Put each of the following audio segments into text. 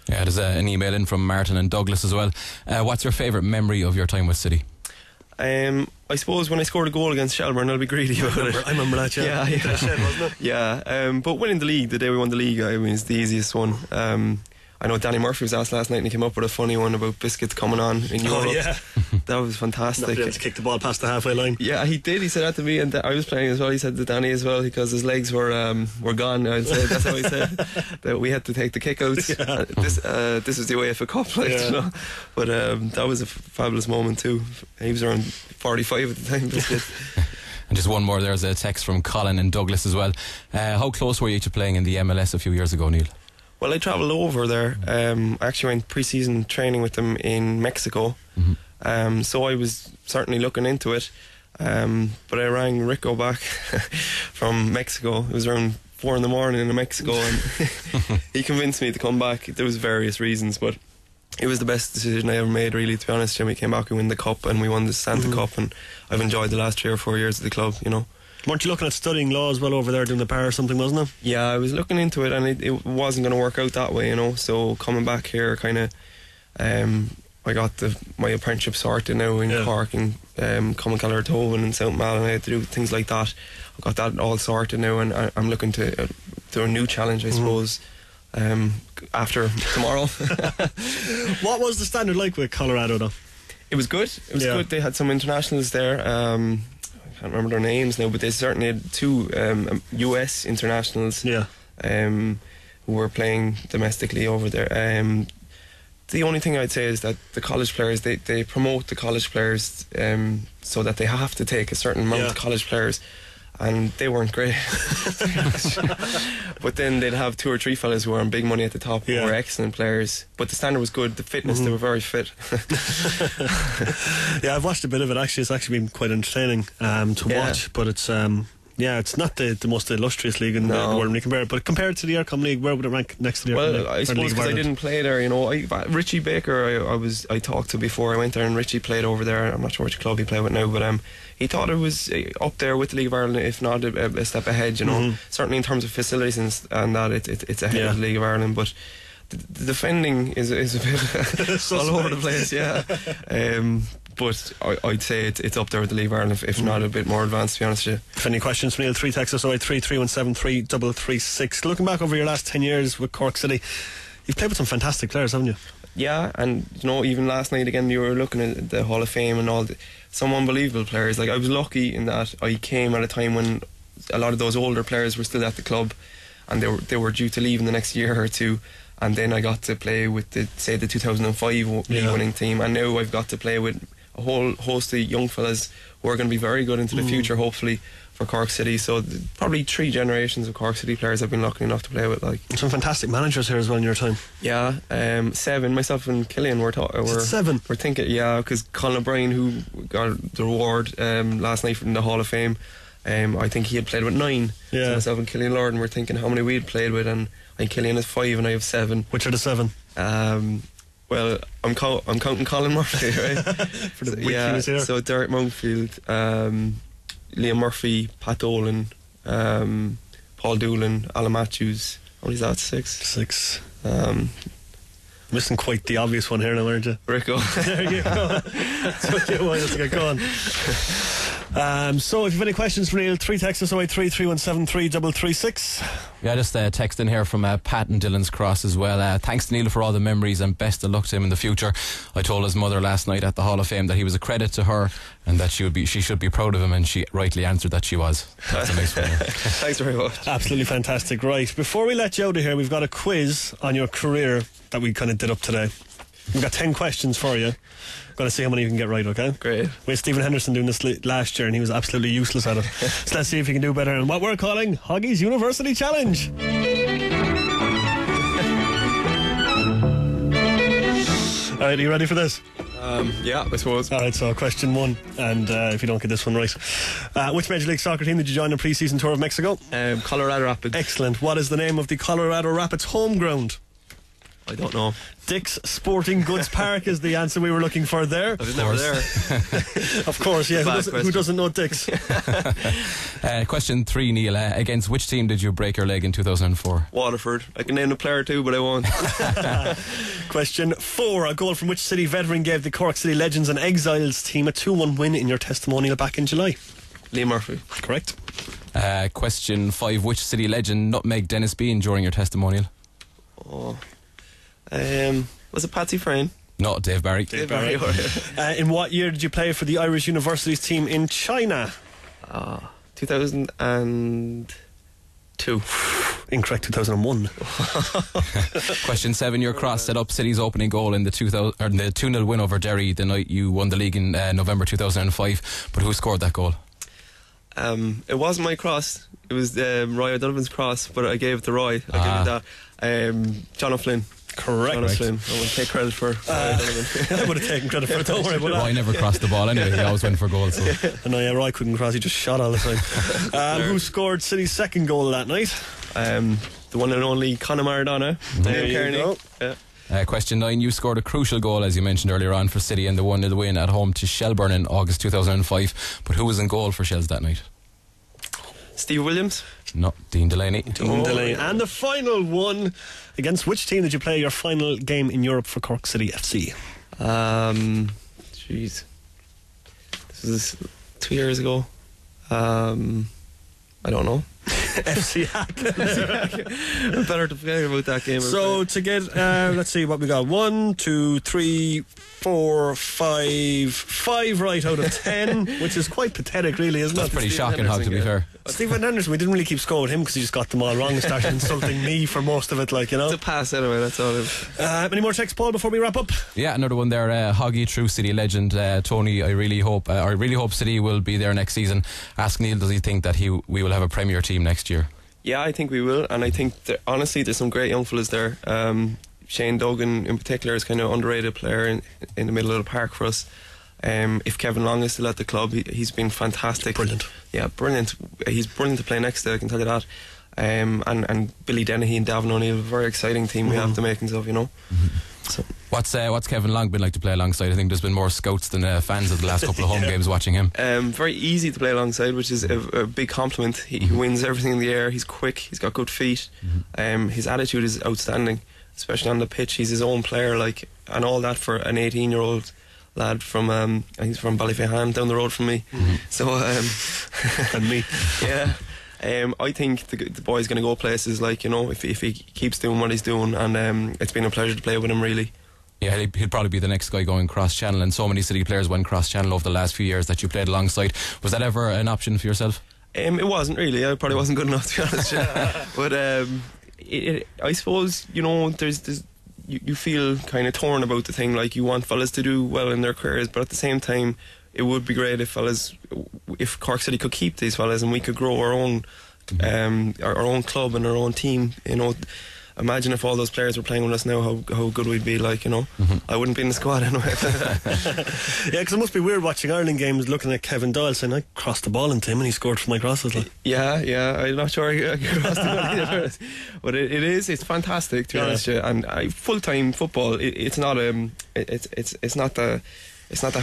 Yeah, there's an email in from Martin and Douglas as well. What's your favourite memory of your time with City? I suppose when I scored a goal against Shelbourne, I'll be greedy about it. I remember that, yeah. Yeah. Yeah, but winning the league, the day we won the league, I mean, it's the easiest one. I know Danny Murphy was asked last night and he came up with a funny one about biscuits coming on in Europe. Oh, yeah. That was fantastic. Not able to kick the ball past the halfway line. Yeah, he did. He said that to me, and I was playing as well. He said to Danny as well, because his legs were gone. I'd say that's how he said that we had to take the kickouts. Yeah. This is the UEFA Cup, like, you know. But that was a fabulous moment too. He was around 45 at the time. Biscuit. And just one more. There's a text from Colin and Douglas as well. How close were you to playing in the MLS a few years ago, Neal? Well, I travelled over there. I actually went pre-season training with them in Mexico. Mm-hmm. So I was certainly looking into it. But I rang Rico back from Mexico. It was around 4 a.m. in Mexico, and he convinced me to come back. There was various reasons, but it was the best decision I ever made, really, to be honest. We came back and win the Cup, and we won the Santa Cup, and I've enjoyed the last 3 or 4 years at the club, you know. Weren't you looking at studying law as well over there, doing the bar or something, wasn't it? Yeah, I was looking into it, and it wasn't going to work out that way, you know. So coming back here, kind of, I got my apprenticeship sorted now in Cork and Cummin-Callertoven and South Malin. I had to do things like that. I got that all sorted now, and I'm looking to do a new challenge, I suppose, after tomorrow. What was the standard like with Colorado, though? It was good. It was good. They had some internationals there. I can't remember their names now, but they certainly had 2 US internationals who were playing domestically over there. The only thing I'd say is that the college players, they promote the college players so that they have to take a certain amount of college players, and they weren't great. But then they'd have 2 or 3 fellas who were on big money at the top who were excellent players, but the standard was good. The fitness, they were very fit. Yeah, I've watched a bit of it actually. It's actually been quite entertaining to watch, but it's it's not the most illustrious league in the world when you compare it. But compared to the Aircom League, where would it rank next to the Aircom League? Well, I suppose because I didn't play there, you know. Richie Baker, I talked to before I went there, and Richie played over there. I'm not sure which club he played with now, but he thought it was up there with the League of Ireland, if not a step ahead, you know. Certainly in terms of facilities and that, it's ahead of the League of Ireland, but the defending is a bit all over the place, but I'd say it's up there with the League of Ireland, if not a bit more advanced, to be honest with you. If any questions from Neal, 3 text us 083 3173 336. Looking back over your last 10 years with Cork City, you've played with some fantastic players, haven't you? Yeah, and you know, even last night again, you were looking at the Hall of Fame and some unbelievable players. Like, I was lucky in that I came at a time when a lot of those older players were still at the club, and they were due to leave in the next year or two. And then I got to play with the 2005 league winning team, and now I've got to play with a whole host of young fellas who are going to be very good into the future, hopefully, for Cork City. So probably 3 generations of Cork City players I've been lucky enough to play with. Like, some fantastic managers here as well in your time. Yeah, 7. Myself and Killian were 7. We're thinking, because Colin O'Brien, who got the reward last night from the Hall of Fame, I think he had played with 9. So myself and Killian Lorden were thinking how many we had played with, and I think Killian has 5 and I have 7. Which are the 7? Well, I'm counting Colin Murphy, right? For the here. So Derek Mountfield, Liam Murphy, Pat Dolan, Paul Doolan, Alan Matthews. What is that? 6. Missing quite the obvious one here now, aren't you? Rico. There you go. That's what you wanted to get going. So if you have any questions for Neal, 3 text us 083 3173 336. Yeah, just a text in here from Pat and Dylan's Cross as well. Thanks to Neal for all the memories and best of luck to him in the future. I told his mother last night at the Hall of Fame that he was a credit to her and that she should be proud of him, and she rightly answered that she was. That's a nice one. Thanks very much. Absolutely fantastic. Right, before we let you out of here, we've got a quiz on your career that we kind of did up today. We've got 10 questions for you. Going to see how many you can get right, okay? Great. We had Stephen Henderson doing this last year and he was absolutely useless at it. So let's see if he can do better in what we're calling Hoggy's University Challenge. Alright, are you ready for this? Yeah, I suppose. Alright, so question 1, and if you don't get this one right, which Major League Soccer team did you join the pre-season tour of Mexico? Colorado Rapids. Excellent. What is the name of the Colorado Rapids home ground? I don't know. Dick's Sporting Goods Park is the answer we were looking for there. I was never there. Of course, yeah. Who doesn't know Dick's? Question 3, Neil. Against which team did you break your leg in 2004? Waterford. I can name the player too, but I won't. Question 4. A goal from which City veteran gave the Cork City Legends and Exiles team a 2-1 win in your testimonial back in July? Lee Murphy. Correct. Question 5. Which City legend nutmegged Dennis Bean during your testimonial? Was it Patsy Frayne? No, Dave Barry. Dave Barry. In what year did you play for the Irish Universities team in China? 2002. Incorrect, 2001. Question 7. Your cross set up City's opening goal in the 2-0 win over Derry the night you won the league in November 2005. But who scored that goal? It wasn't my cross. It was Roy O'Donovan's cross, but I gave it to Roy. I gave it that. John O'Flynn. Correct. John O'Flynn. I want to take credit for Roy O'Donovan. I would have taken credit for it, don't worry about that. Roy never crossed the ball anyway. He always went for goals. So. I know, yeah, Roy couldn't cross. He just shot all the time. Who scored City's second goal that night? The one and only Conor Maradona. There you go. Yeah. Question 9. You scored a crucial goal, as you mentioned earlier on, for City in the 1-0 win at home to Shelbourne in August 2005. But who was in goal for Shells that night? Steve Williams? No, Dean Delaney. Delaney. And the final one. Against which team did you play your final game in Europe for Cork City FC? Jeez. This was 2 years ago. I don't know. FC Hack. Better to forget about that game. So to get, let's see what we got. 1, 2, 3, 4, 5 right out of 10, which is quite pathetic, really, isn't That's it? pretty shocking, Hog, to be fair. Stephen Anderson, we didn't really keep score with him because he just got them all wrong and started insulting me for most of it, like, you know. It's a pass anyway, that's all. Any more texts, Paul, before we wrap up? Yeah, another one there. Hoggy, true City legend. Tony, I really hope City will be there next season. Ask Neil, does he think that we will have a Premier team next year? Yeah, I think we will, and I think that, honestly, there's some great young fellas there. Shane Duggan in particular is kind of underrated player in the middle of the park for us. If Kevin Long is still at the club, he's been fantastic. Brilliant. Yeah, brilliant. He's brilliant to play next to, I can tell you that. And Billy Dennehy and Davin O'Neill, a very exciting team we have the makings of, you know. So. What's Kevin Long been like to play alongside? I think there's been more scouts than fans of the last couple of home games watching him. Very easy to play alongside, which is a big compliment. He wins everything in the air. He's quick. He's got good feet. His attitude is outstanding, especially on the pitch. He's his own player, like, and all that for an 18-year-old lad from he's from Ballyfahan down the road from me. So And me. Yeah. I think the boy's going to go places, like, you know, if he keeps doing what he's doing, and it's been a pleasure to play with him, really. Yeah, he'll probably be the next guy going cross-channel, and so many City players went cross-channel over the last few years that you played alongside. Was that ever an option for yourself? It wasn't really. I probably wasn't good enough, to be honest. But I suppose, you know, you feel kind of torn about the thing. Like, you want fellas to do well in their careers, but at the same time, it would be great if Cork City could keep these fellas and we could grow our own club and our own team. You know, imagine if all those players were playing with us now, how good we'd be, like, you know. I wouldn't be in the squad anyway. Yeah, because it must be weird watching Ireland games looking at Kevin Doyle saying, I crossed the ball into him and he scored for my crosses. Like. Yeah, I'm not sure I crossed the ball either. But it's fantastic, to be honest with you. And full-time football, it's not the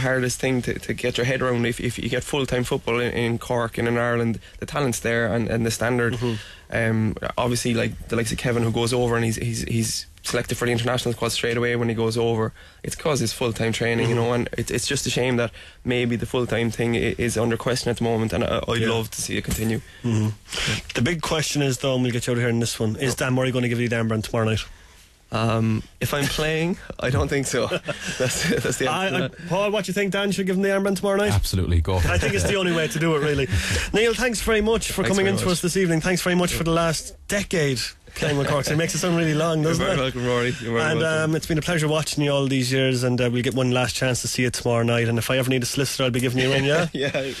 hardest thing to get your head around. If you get full-time football in Cork and in Ireland, the talent's there and the standard. Obviously, like the likes of Kevin, who goes over and he's selected for the international squad straight away when he goes over. It's because it's full-time training, you know, and it's just a shame that maybe the full-time thing is under question at the moment, and I'd love to see it continue. The big question is, though, and we'll get you out of here in this one, is Dan Murray going to give you the armband tomorrow night? If I'm playing, I don't think so. That's the answer. Paul, what do you think, Dan? Should give him the armband tomorrow night? Absolutely, go. I think it's the only way to do it, really. Neil, thanks very much for coming into us this evening. Thanks very much for the last decade playing with Cork. It makes it sound really long, doesn't it? You're very welcome, Rory. You're very welcome. It's been a pleasure watching you all these years, and we'll get one last chance to see you tomorrow night. And if I ever need a solicitor, I'll be giving you a ring, yeah? Yeah,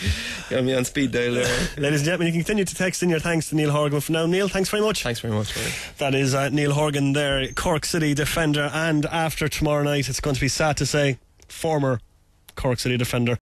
got me on speed dial there. Ladies and gentlemen, you can continue to text in your thanks to Neal Horgan. For now, Neil, thanks very much. Thanks very much, Rory. That is Neal Horgan there, Cork City defender, and after tomorrow night, it's going to be sad to say, former Cork City defender.